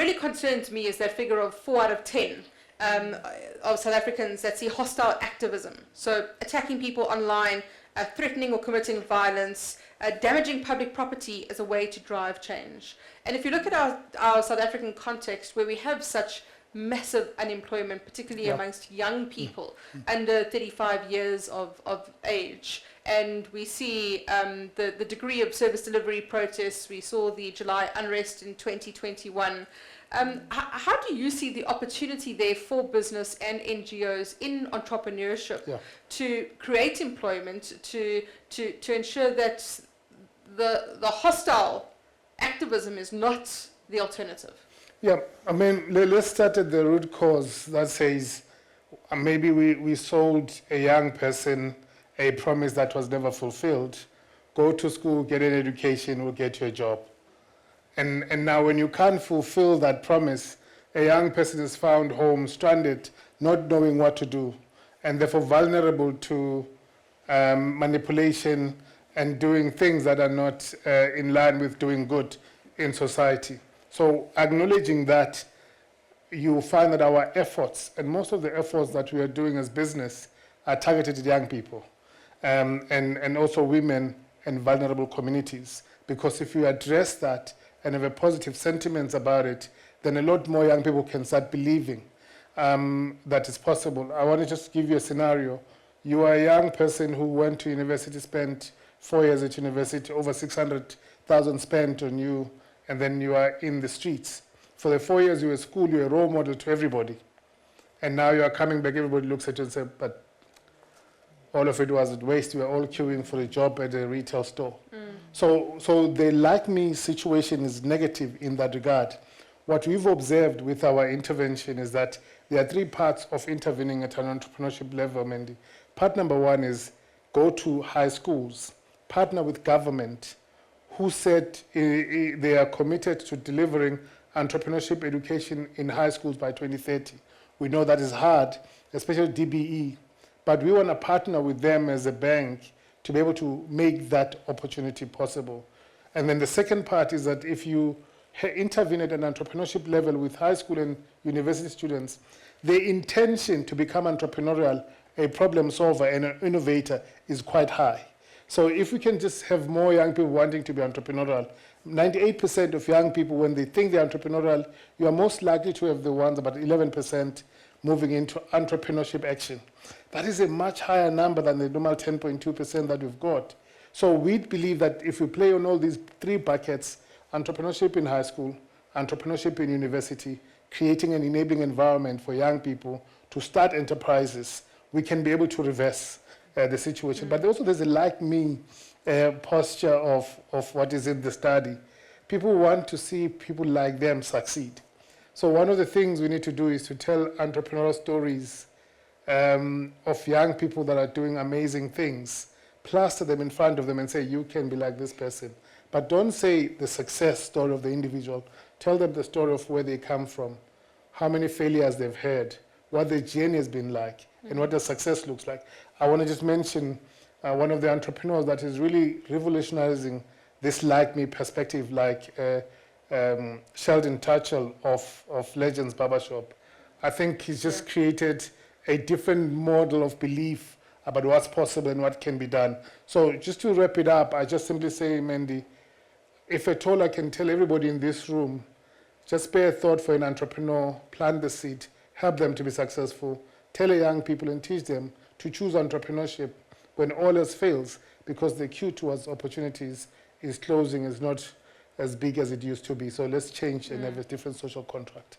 really concerns me is that figure of 4 out of 10 of South Africans that see hostile activism. So attacking people online, threatening or committing violence, damaging public property as a way to drive change. And if you look at our South African context, where we have such massive unemployment, particularly amongst young people under 35 years of age, and we see the degree of service delivery protests, we saw the July unrest in 2021. How do you see the opportunity there for business and NGOs in entrepreneurship to create employment, to ensure that the hostile activism is not the alternative? Yeah, I mean, let's start at the root cause that says maybe we sold a young person a promise that was never fulfilled. Go to school, get an education, we'll get you a job. And now when you can't fulfill that promise, a young person is found home, stranded, not knowing what to do, and therefore vulnerable to manipulation and doing things that are not in line with doing good in society. So acknowledging that, you find that our efforts, and most of the efforts that we are doing as business, are targeted at young people and also women and vulnerable communities. Because if you address that and have a positive sentiments about it, then a lot more young people can start believing that it's possible. I want to just give you a scenario. You are a young person who went to university, spent 4 years at university, over 600,000 spent on you, and then you are in the streets. For the 4 years you were at school, you were a role model to everybody. And now you are coming back, everybody looks at you and says, but all of it was at waste. We were all queuing for a job at a retail store. So the like me situation is negative in that regard. What we've observed with our intervention is that there are 3 parts of intervening at an entrepreneurship level, Mandy. Part number 1 is go to high schools, partner with government, who said they are committed to delivering entrepreneurship education in high schools by 2030. We know that is hard, especially DBE, but we want to partner with them as a bank to be able to make that opportunity possible. And then the second part is that if you intervene at an entrepreneurship level with high school and university students, the intention to become entrepreneurial, a problem solver and an innovator is quite high. So if we can just have more young people wanting to be entrepreneurial, 98% of young people, when they think they're entrepreneurial, you are most likely to have the ones, about 11%, moving into entrepreneurship action. That is a much higher number than the normal 10.2% that we've got. So we believe that if we play on all these 3 buckets, entrepreneurship in high school, entrepreneurship in university, creating an enabling environment for young people to start enterprises, we can be able to reverse the situation. But also there's a like me posture of what is in the study. People want to see people like them succeed. So one of the things we need to do is to tell entrepreneurial stories of young people that are doing amazing things, plaster them in front of them and say, you can be like this person. But don't say the success story of the individual. Tell them the story of where they come from, how many failures they've had, what their journey has been like, and what the success looks like. I want to just mention one of the entrepreneurs that is really revolutionizing this like me perspective, like Sheldon Tatchell of Legends Barbershop. I think he's just created a different model of belief about what's possible and what can be done. So just to wrap it up, I just simply say, Mandy, if at all I can tell everybody in this room, just spare a thought for an entrepreneur, plant the seed, help them to be successful, tell young people and teach them to choose entrepreneurship when all else fails, because the queue towards opportunities is closing, is not as big as it used to be. So let's change and have a different social contract.